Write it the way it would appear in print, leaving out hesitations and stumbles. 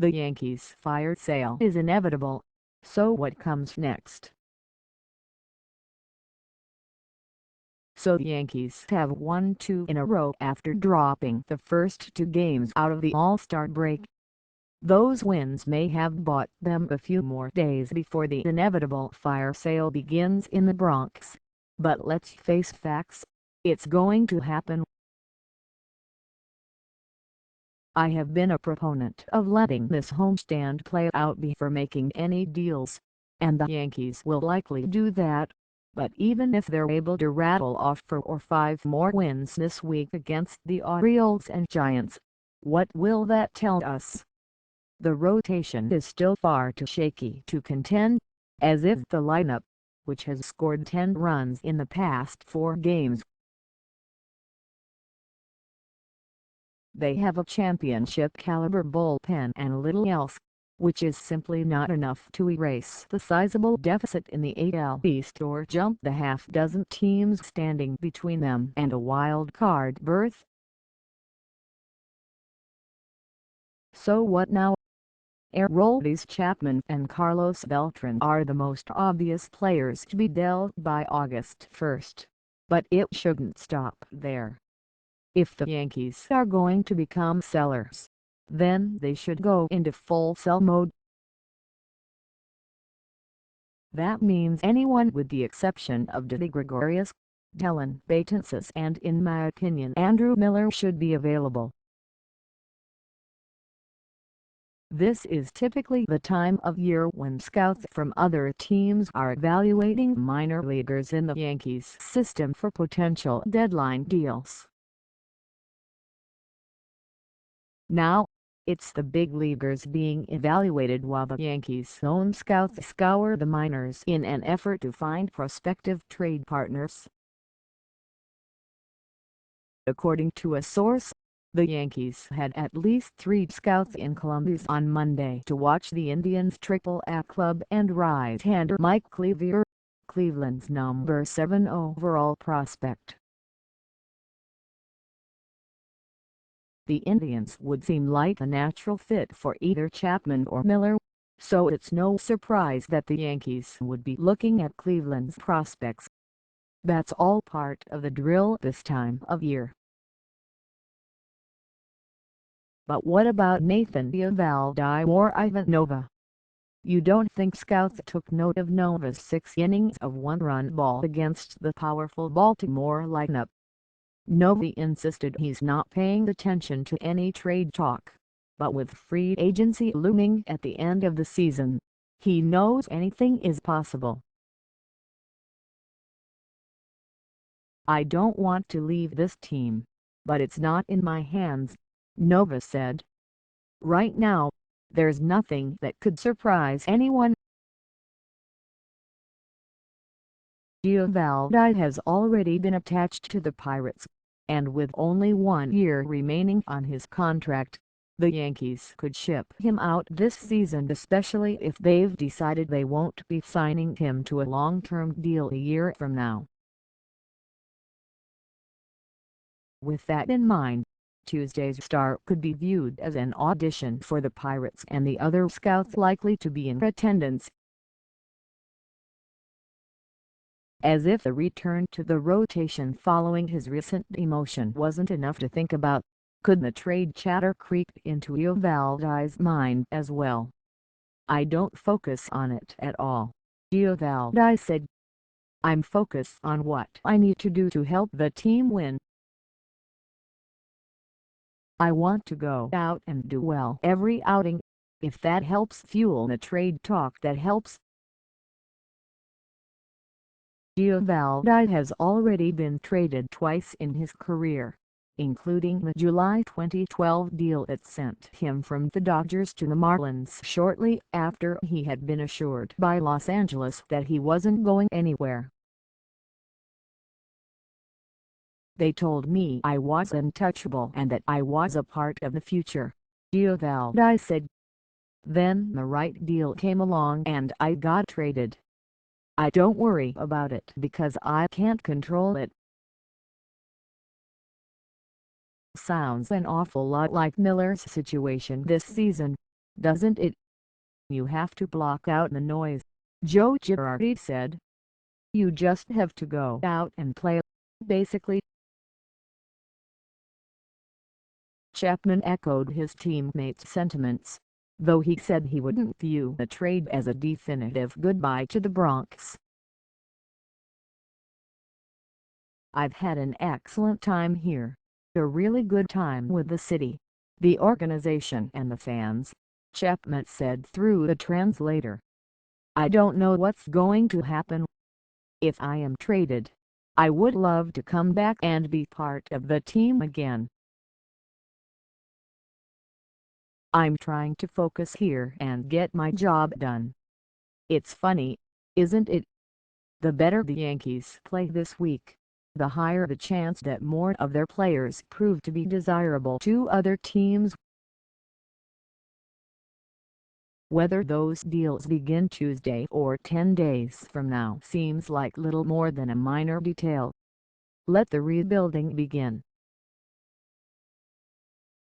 The Yankees' fire sale is inevitable, so what comes next? So the Yankees have won 2 in a row after dropping the first 2 games out of the All-Star break. Those wins may have bought them a few more days before the inevitable fire sale begins in the Bronx, but let's face facts, it's going to happen. I have been a proponent of letting this homestand play out before making any deals, and the Yankees will likely do that, but even if they're able to rattle off 4 or 5 more wins this week against the Orioles and Giants, what will that tell us? The rotation is still far too shaky to contend, as if the lineup, which has scored 10 runs in the past 4 games. They have a championship-caliber bullpen and little else, which is simply not enough to erase the sizable deficit in the AL East or jump the half-dozen teams standing between them and a wild-card berth. So what now? Aroldis, Chapman and Carlos Beltran are the most obvious players to be dealt by August 1st, but it shouldn't stop there. If the Yankees are going to become sellers, then they should go into full sell mode. That means anyone with the exception of Didi Gregorius, Dellin Betances and in my opinion Andrew Miller should be available. This is typically the time of year when scouts from other teams are evaluating minor leaguers in the Yankees system for potential deadline deals. Now, it's the big leaguers being evaluated while the Yankees' own scouts scour the minors in an effort to find prospective trade partners. According to a source, the Yankees had at least 3 scouts in Columbus on Monday to watch the Indians' AAA club and right-hander Mike Clevinger, Cleveland's number 7 overall prospect. The Indians would seem like a natural fit for either Chapman or Miller, so it's no surprise that the Yankees would be looking at Cleveland's prospects. That's all part of the drill this time of year. But what about Nathan Eovaldi or Ivan Nova? You don't think scouts took note of Nova's 6 innings of 1-run ball against the powerful Baltimore lineup? Nova insisted he's not paying attention to any trade talk, but with free agency looming at the end of the season, he knows anything is possible. I don't want to leave this team, but it's not in my hands, Nova said. Right now, there's nothing that could surprise anyone. Eovaldi has already been attached to the Pirates, and with only 1 year remaining on his contract, the Yankees could ship him out this season, especially if they've decided they won't be signing him to a long-term deal a year from now. With that in mind, Tuesday's start could be viewed as an audition for the Pirates and the other scouts likely to be in attendance. As if the return to the rotation following his recent demotion wasn't enough to think about, could the trade chatter creep into Eovaldi's mind as well? I don't focus on it at all, Eovaldi said. I'm focused on what I need to do to help the team win. I want to go out and do well every outing. If that helps fuel the trade talk, that helps. Eovaldi has already been traded twice in his career, including the July 2012 deal that sent him from the Dodgers to the Marlins shortly after he had been assured by Los Angeles that he wasn't going anywhere. They told me I was untouchable and that I was a part of the future, Eovaldi said. Then the right deal came along and I got traded. I don't worry about it because I can't control it. Sounds an awful lot like Miller's situation this season, doesn't it? You have to block out the noise, Joe Girardi said. You just have to go out and play, basically. Chapman echoed his teammates' sentiments, though he said he wouldn't view the trade as a definitive goodbye to the Bronx. I've had an excellent time here, a really good time with the city, the organization and the fans, Chapman said through the translator. I don't know what's going to happen. If I am traded, I would love to come back and be part of the team again. I'm trying to focus here and get my job done. It's funny, isn't it? The better the Yankees play this week, the higher the chance that more of their players prove to be desirable to other teams. Whether those deals begin Tuesday or 10 days from now seems like little more than a minor detail. Let the rebuilding begin.